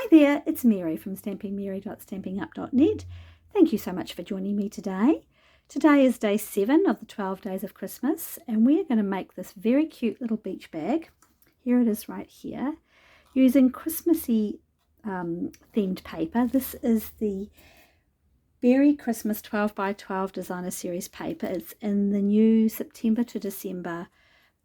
Hi there, it's Mary from stampingmary.stampingup.net. Thank you so much for joining me today. Today is day 7 of the 12 days of Christmas, and we're going to make this very cute little beach bag. Here it is right here, using Christmassy themed paper. This is the Beary Christmas 12 by 12 Designer Series paper. It's in the new September to December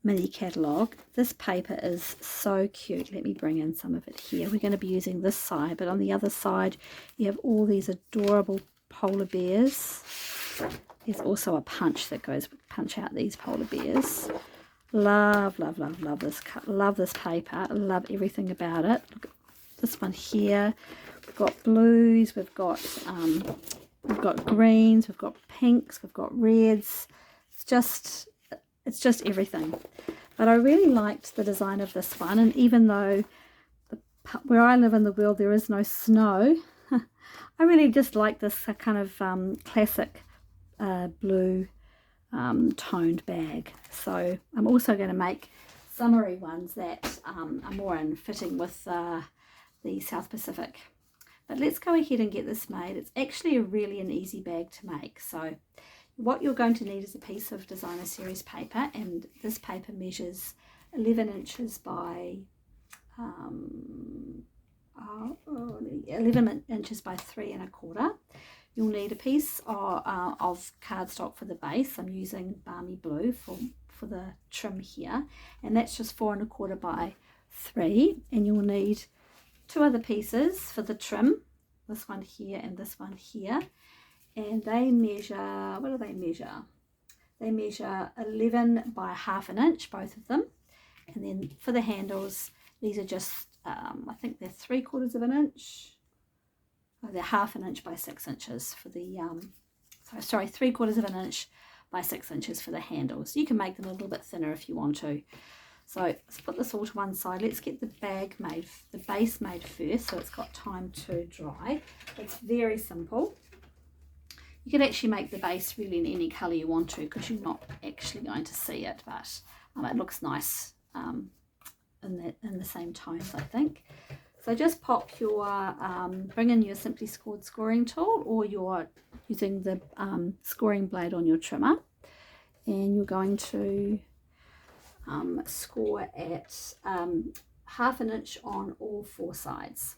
mini catalogue. This paper is so cute. Let me bring in some of it here. We're going to be using this side, but on the other side you have all these adorable polar bears. There's also a punch that goes punch out these polar bears. Love this cut. Love this paper. I love everything about it. Look at this one here. We've got blues, we've got greens, we've got pinks, we've got reds. It's just everything. But I really liked the design of this one, and even though where I live in the world there is no snow, I really just like this kind of classic blue toned bag. So I'm also going to make summery ones that are more in fitting with the South Pacific. But let's go ahead and get this made. It's actually an easy bag to make. So what you're going to need is a piece of Designer Series paper, and this paper measures 11 inches by 11 inches by 3 1/4. You'll need a piece of cardstock for the base. I'm using Balmy Blue for the trim here, and that's just 4 1/4 by 3. And you'll need 2 other pieces for the trim, this one here and this one here. And they measure, what do they measure? They measure 11 by 1/2 inch, both of them. And then for the handles, these are just, I think they're 3/4 of an inch. Oh, they're 1/2 inch by 6 inches for the, 3/4 of an inch by 6 inches for the handles. You can make them a little bit thinner if you want to. So let's put this all to one side. Let's get the bag made, the base made first, so it's got time to dry. It's very simple. You can actually make the base really in any colour you want to, because you're not actually going to see it, but it looks nice in the same tones, I think. So just pop your, bring in your Simply Scored scoring tool, or you're using the scoring blade on your trimmer, and you're going to score at 1/2 inch on all 4 sides.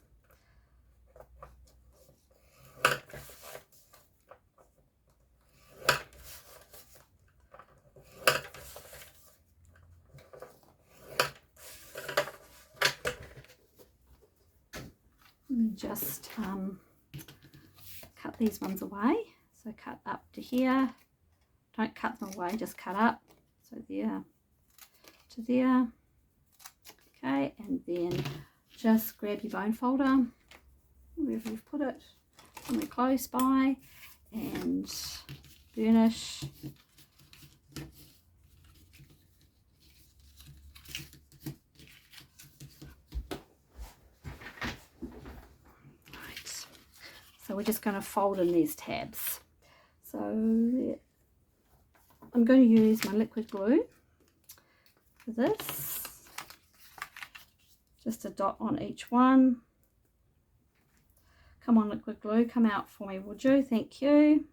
Just cut these ones away. So cut up to here. Don't cut them away, just cut up. So there to there. Okay, and then just grab your bone folder, wherever you've put it, somewhere close by, and burnish. So we're just going to fold in these tabs. So I'm going to use my liquid glue for this. Just a dot on each one. Come on, liquid glue, come out for me, would you? Thank you.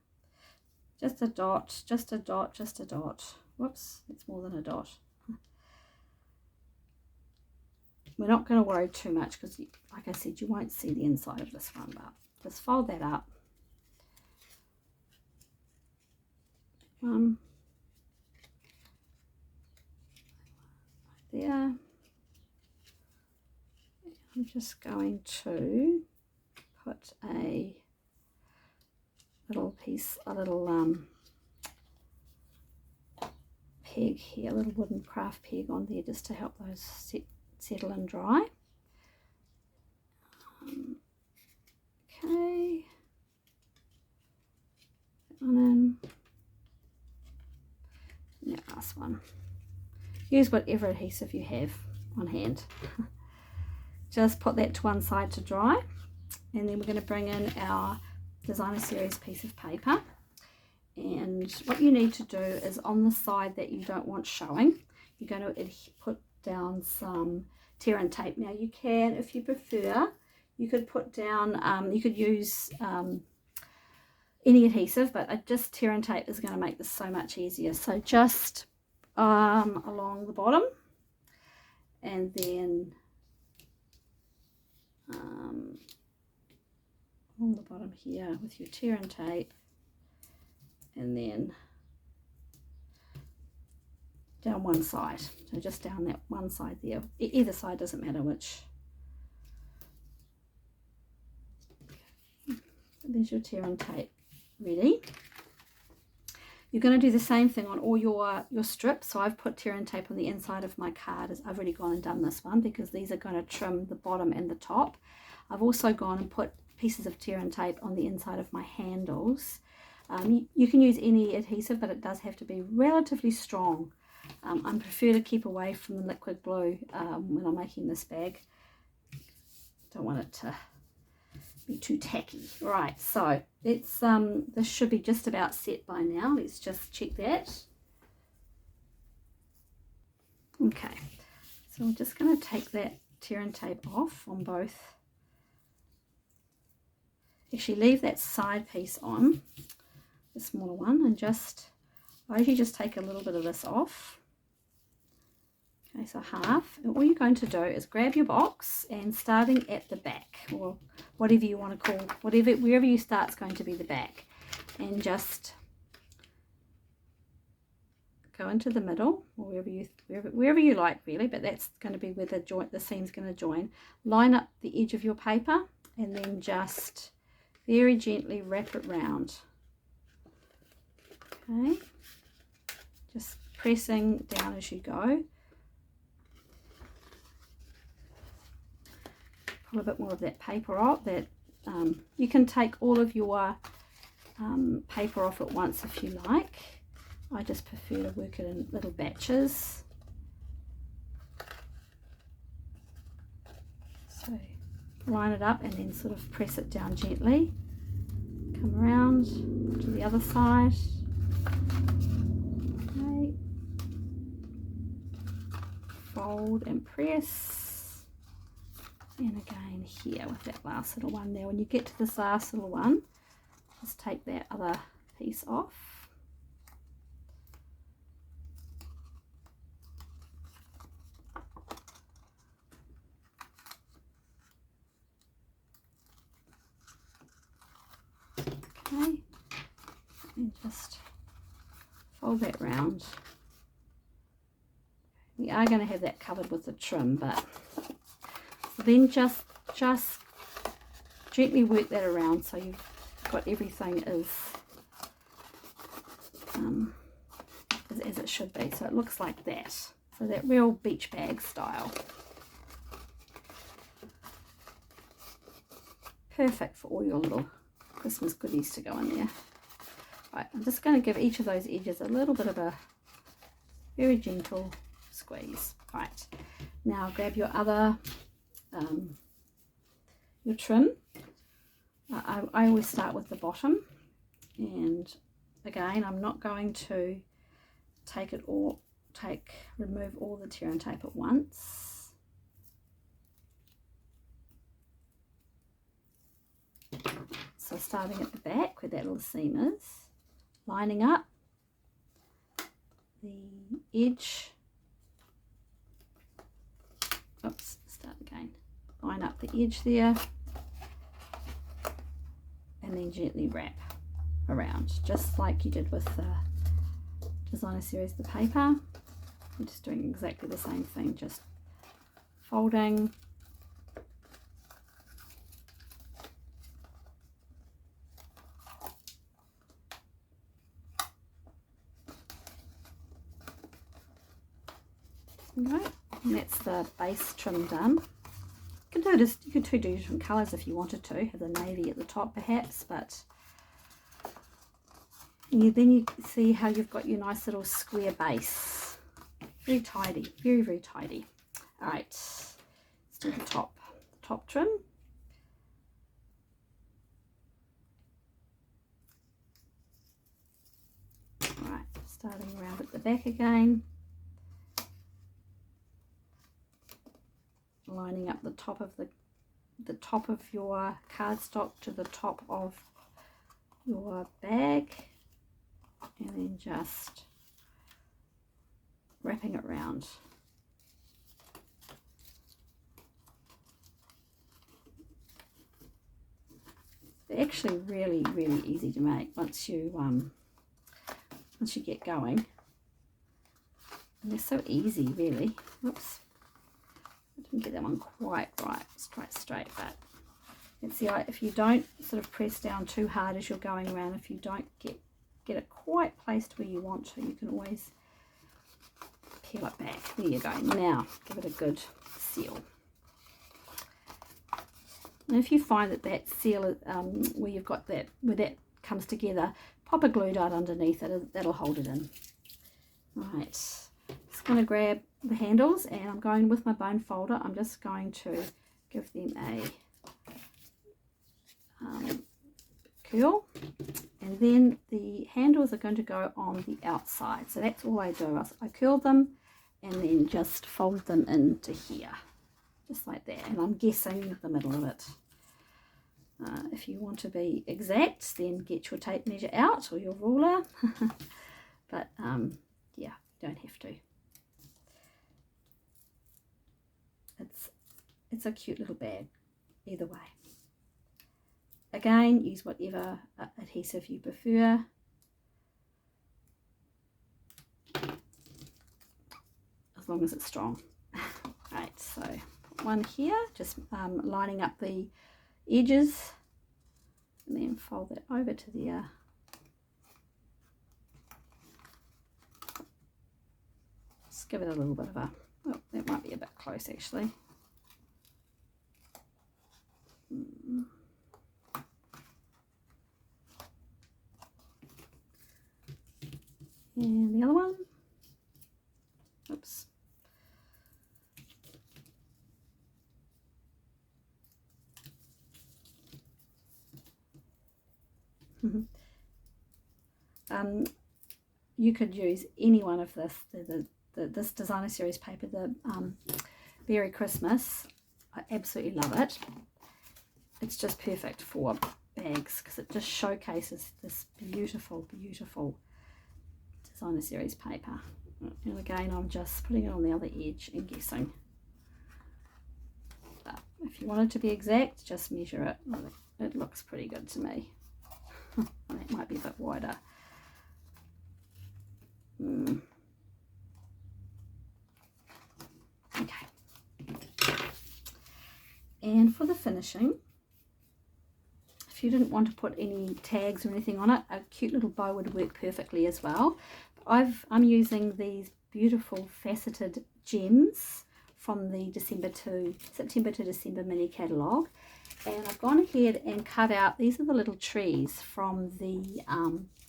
Just a dot, just a dot, just a dot. Whoops, it's more than a dot. We're not going to worry too much because, like I said, you won't see the inside of this one, but just fold that up. Right there. I'm just going to put a little piece, a little peg here, a little wooden craft peg on there, just to help those settle and dry. Okay, that one in. And that last one. Use whatever adhesive you have on hand. Just put that to one side to dry, and then we're going to bring in our Designer Series piece of paper. And what you need to do is, on the side that you don't want showing, you're going to put down some tear and tape. Now you can, if you prefer, You could put down, you could use any adhesive, but just tear and tape is going to make this so much easier. So just along the bottom, and then on the bottom here with your tear and tape, and then down one side. So just down that one side there. Either side, doesn't matter which. There's your tear and tape ready. You're going to do the same thing on all your strips. So I've put tear and tape on the inside of my card. I've already gone and done this one because these are going to trim the bottom and the top. I've also gone and put pieces of tear and tape on the inside of my handles. You can use any adhesive, but it does have to be relatively strong. I prefer to keep away from the liquid glue when I'm making this bag. Don't want it to be too tacky. Right, so it's this should be just about set by now. Let's just check that. Okay, so I'm just going to take that tear and tape off on both. Actually, leave that side piece on, the smaller one, and I usually just take a little bit of this off. Okay, so half. And all you're going to do is grab your box, and starting at the back, or whatever you want to call, wherever you start is going to be the back, and just go into the middle, or wherever you like really, but that's going to be where the seam's going to join. Line up the edge of your paper, and then just very gently wrap it round. Okay, just pressing down as you go. Pull a bit more of that paper off. You can take all of your paper off at once if you like. I just prefer to work it in little batches. So line it up and then sort of press it down gently. Come around to the other side. Okay. Fold and press. And again here with that last little one there. When you get to this last little one, just take that other piece off. Okay, and just fold that round. We are going to have that covered with the trim, but then just gently work that around so you've got everything as it should be. So it looks like that. So that real beach bag style. Perfect for all your little Christmas goodies to go in there. Right, I'm just going to give each of those edges a little bit of a very gentle squeeze. Right, now grab your other your trim. I always start with the bottom, and again I'm not going to remove all the tear and tape at once. So starting at the back where that little seam is, lining up the edge. Oops, start again. Line up the edge there, and then gently wrap around, just like you did with the Designer Series, the paper. I'm just doing exactly the same thing, just folding. Right, and that's the base trim done. You could do different colours if you wanted to, have the navy at the top perhaps, but then you see how you've got your nice little square base. Very tidy, very, very tidy. Alright, let's do the top trim. Alright, starting around at the back again. Lining up the top of the the top of your cardstock to the top of your bag, and then just wrapping it around. They're actually really, really easy to make once you get going. And they're so easy, really. Whoops, I didn't get that one quite right, straight, but it's the, if you don't sort of press down too hard as you're going around, if you don't get it quite placed where you want to, you can always peel it back. There you go. Now give it a good seal. And if you find that seal where you've got that, where that comes together, pop a glue dot underneath it. That'll hold it in. Right, just going to grab the handles, and I'm going with my bone folder. I'm just going to give them a curl, and then the handles are going to go on the outside. So that's all I do. I curl them and then just fold them into here, just like that, and I'm guessing the middle of it. If you want to be exact, then get your tape measure out or your ruler, but yeah, you don't have to. It's a cute little bag either way. Again, use whatever adhesive you prefer. As long as it's strong. Right, so put one here, just lining up the edges, and then fold that over to there. Just give it a little bit of a, oh, that might be a bit close actually. And the other one, oops. You could use any one of this, this designer series paper, the Beary Christmas. I absolutely love it. It's just perfect for bags because it just showcases this beautiful, beautiful designer series paper. And again, I'm just putting it on the other edge and guessing. But if you want it to be exact, just measure it. It looks pretty good to me. That might be a bit wider. Okay. And for the finishing, if you didn't want to put any tags or anything on it, a cute little bow would work perfectly as well. I'm using these beautiful faceted gems from the September to December mini catalogue, and I've gone ahead and cut out, these are the little trees from the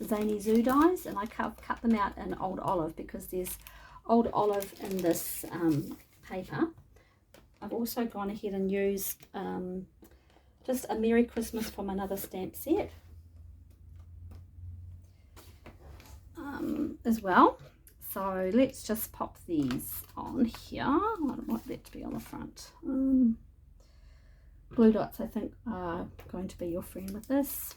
Zany Zoo dies, and I cut them out in Old Olive because there's Old Olive in this paper. I've also gone ahead and used just a Merry Christmas from another stamp set as well. So let's just pop these on here. I don't want that to be on the front. Glue dots, I think, are going to be your friend with this.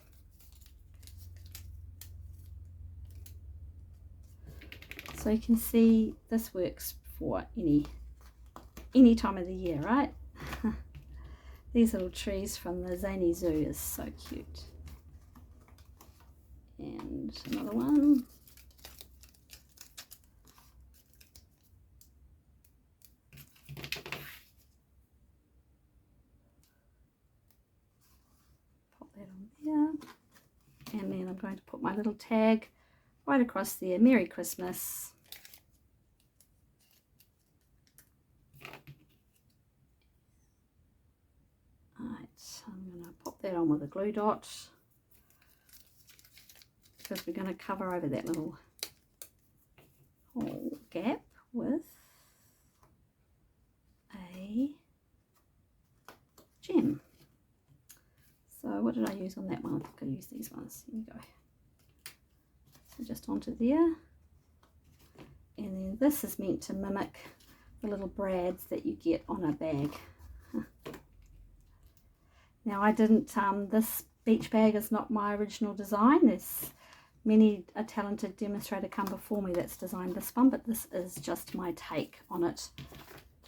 So you can see this works for any time of the year, right? These little trees from the Zany Zoo is so cute. And another one. Pop that on there. And then I'm going to put my little tag right across there. Merry Christmas. I'm going to pop that on with a glue dot because we're going to cover over that little hole gap with a gem. So what did I use on that one? I think I used these ones. Here we go. So just onto there, and then this is meant to mimic the little brads that you get on a bag. Now I didn't, this beach bag is not my original design. There's a talented demonstrator come before me that's designed this one, but this is just my take on it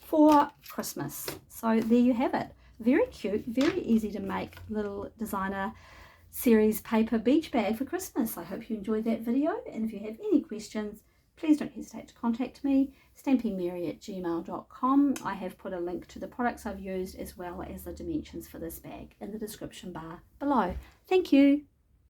for Christmas. So there you have it. Very cute, very easy to make little designer series paper beach bag for Christmas. I hope you enjoyed that video, and if you have any questions, please don't hesitate to contact me, stampingmary@gmail.com. I have put a link to the products I've used as well as the dimensions for this bag in the description bar below. Thank you.